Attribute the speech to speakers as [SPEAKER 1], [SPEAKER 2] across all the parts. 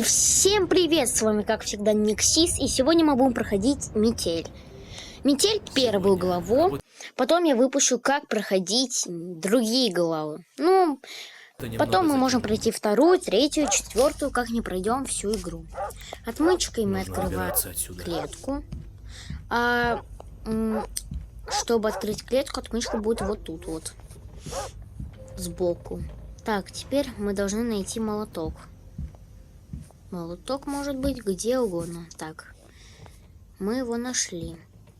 [SPEAKER 1] И всем привет, с вами как всегда Никсис, и сегодня мы будем проходить Метель. Метель первую главу, потом я выпущу, как проходить другие главы. Ну, потом мы можем пройти вторую, третью, четвертую, как не пройдем всю игру. Отмычкой мы открываем клетку. Чтобы открыть клетку, отмычка будет вот тут вот, сбоку. Так, теперь мы должны найти молоток. Молоток может быть где угодно. Так, мы его нашли.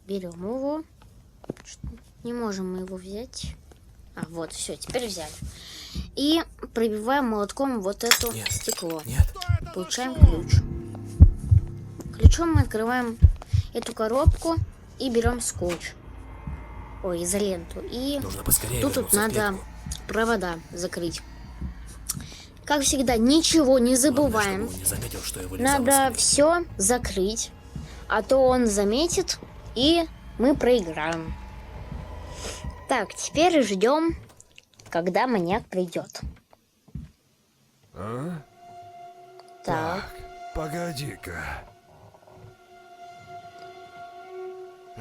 [SPEAKER 1] Берем его. Не можем мы его взять. Вот, все, теперь взяли. И пробиваем молотком вот это стекло. Получаем ключ. Ключом мы открываем эту коробку и берем скотч. Ой, изоленту. И тут надо провода закрыть. Как всегда, ничего не забываем. Надо все закрыть, а то он заметит, и мы проиграем. Так, теперь ждем, когда маньяк придет.
[SPEAKER 2] Так, погоди-ка.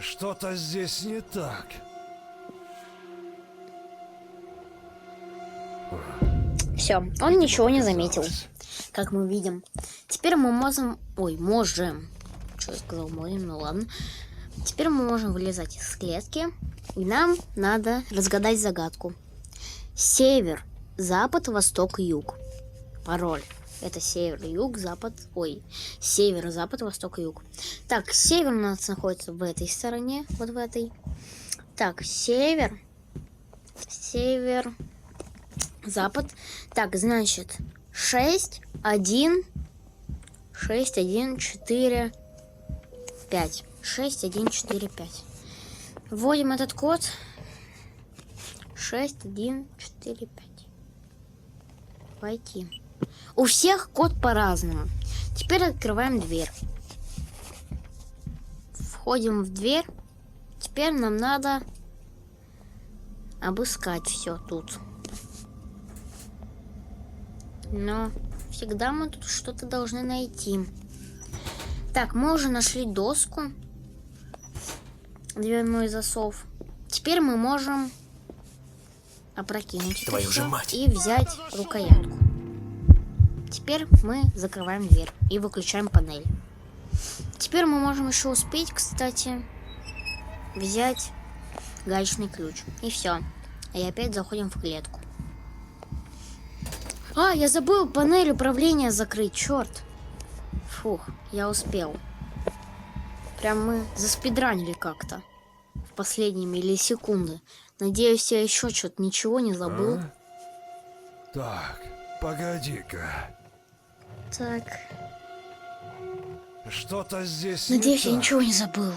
[SPEAKER 2] Что-то здесь не так.
[SPEAKER 1] Все, он ничего не заметил, как мы видим. Теперь мы можем... Что я сказал, можем, ну ладно. Теперь мы можем вылезать из клетки. И нам надо разгадать загадку. Север, запад, восток, юг. Пароль. Это север, юг, запад... Север, запад, восток, юг. Так, север у нас находится в этой стороне. Вот в этой. Так, север... Запад. Так, значит, 6, 1, 4, 5. 6, 1, 4, 5. Вводим этот код. 6, 1, 4, 5. Войти. У всех код по-разному. Теперь открываем дверь. Входим в дверь. Теперь нам надо обыскать все тут. Но всегда мы тут что-то должны найти. Так, мы уже нашли доску. Дверной засов. Теперь мы можем опрокинуть это всё и взять рукоятку. Теперь мы закрываем дверь и выключаем панель. Теперь мы можем еще успеть, кстати, взять гаечный ключ. И все. И опять заходим в клетку. Я забыл панель управления закрыть, черт. Фух, я успел. Прям мы заспидранили как-то в последние миллисекунды. Надеюсь, я еще что-то ничего не забыл.
[SPEAKER 2] Так, погоди-ка.
[SPEAKER 1] Так.
[SPEAKER 2] Что-то здесь
[SPEAKER 1] Надеюсь,
[SPEAKER 2] не
[SPEAKER 1] я
[SPEAKER 2] так.
[SPEAKER 1] ничего не забыл.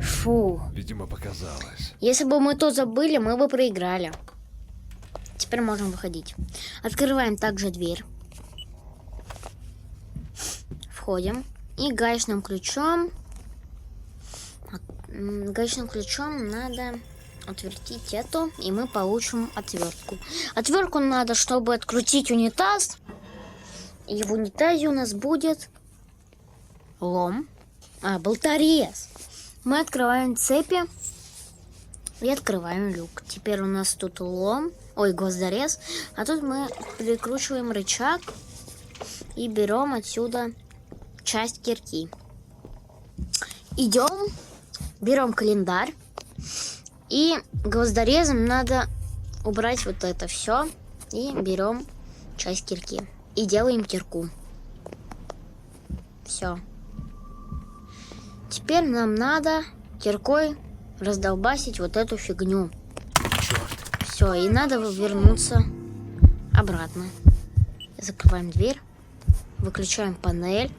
[SPEAKER 1] Фу.
[SPEAKER 2] Видимо, показалось.
[SPEAKER 1] Если бы мы то забыли, мы бы проиграли. Теперь можем выходить. Открываем также дверь. Входим. И гаечным ключом... Гаечным ключом надо отвертить эту, и мы получим отвертку. Отвертку надо, чтобы открутить унитаз. И в унитазе у нас будет лом. Болторез. Мы открываем цепи и открываем люк. Теперь у нас тут лом, гвоздорез. А тут мы прикручиваем рычаг и берем отсюда часть кирки. Идем, берем календарь. И гвоздорезом надо убрать вот это все. И берем часть кирки. И делаем кирку. Все. Теперь нам надо киркой раздолбасить вот эту фигню. Все, и надо вернуться обратно. Закрываем дверь. Выключаем панель.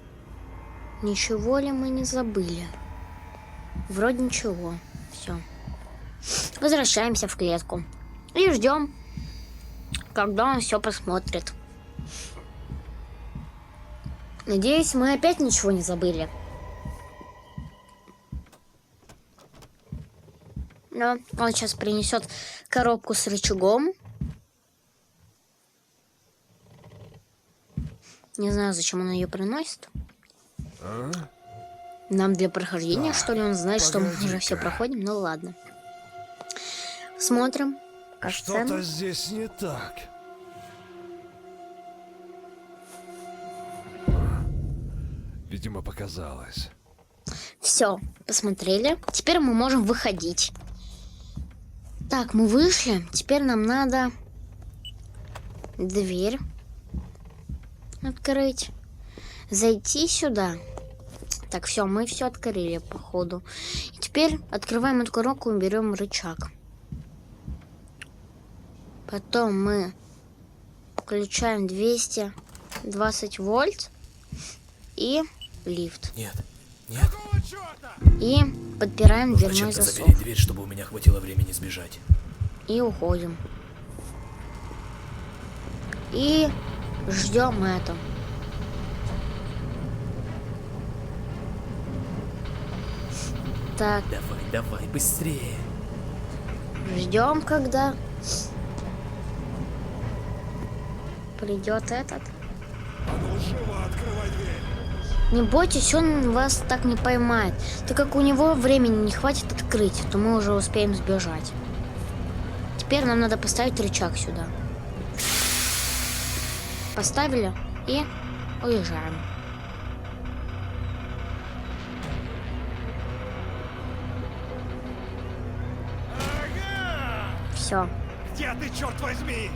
[SPEAKER 1] Ничего ли мы не забыли? Вроде ничего. Все. Возвращаемся в клетку. И ждем, когда он все посмотрит. Надеюсь, мы опять ничего не забыли. Но он сейчас принесет коробку с рычагом. Не знаю, зачем он ее приносит.
[SPEAKER 2] А?
[SPEAKER 1] Нам для прохождения,
[SPEAKER 2] Так,
[SPEAKER 1] что ли, он знает, что мы уже
[SPEAKER 2] погоди-ка.
[SPEAKER 1] все проходим. Ну ладно. Смотрим.
[SPEAKER 2] Что-то
[SPEAKER 1] Катсцену.
[SPEAKER 2] здесь не так. Видимо, показалось.
[SPEAKER 1] Все, посмотрели. Теперь мы можем выходить. Так, мы вышли. Теперь нам надо дверь открыть. Зайти сюда. Так, все, мы все открыли, походу. И теперь открываем эту коробку и берем рычаг. Потом мы включаем 220 вольт и лифт.
[SPEAKER 3] Нет, нет.
[SPEAKER 1] И подпираем
[SPEAKER 3] Нужно
[SPEAKER 1] дверной
[SPEAKER 3] чем-то
[SPEAKER 1] засов.
[SPEAKER 3] запереть дверь, чтобы у меня хватило времени сбежать.
[SPEAKER 1] И уходим. И ждем это. Так,
[SPEAKER 3] Давай, давай, быстрее.
[SPEAKER 1] ждем, когда придет этот. Не бойтесь, он вас так не поймает. Так как у него времени не хватит открыть, то мы уже успеем сбежать. Теперь нам надо поставить рычаг сюда. Поставили и уезжаем. Все.
[SPEAKER 2] Где ты, черт возьми?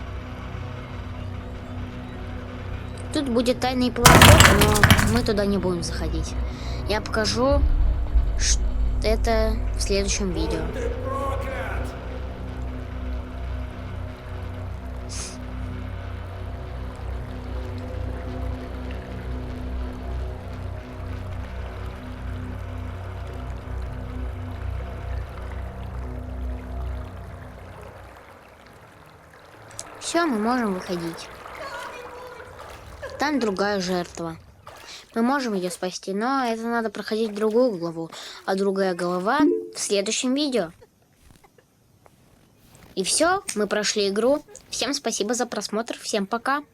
[SPEAKER 1] Тут будет тайный платок, но мы туда не будем заходить. Я покажу это в следующем видео. Все, мы можем выходить. Там другая жертва. Мы можем ее спасти, но это надо проходить другую главу. А другая глава в следующем видео. И все, мы прошли игру. Всем спасибо за просмотр. Всем пока.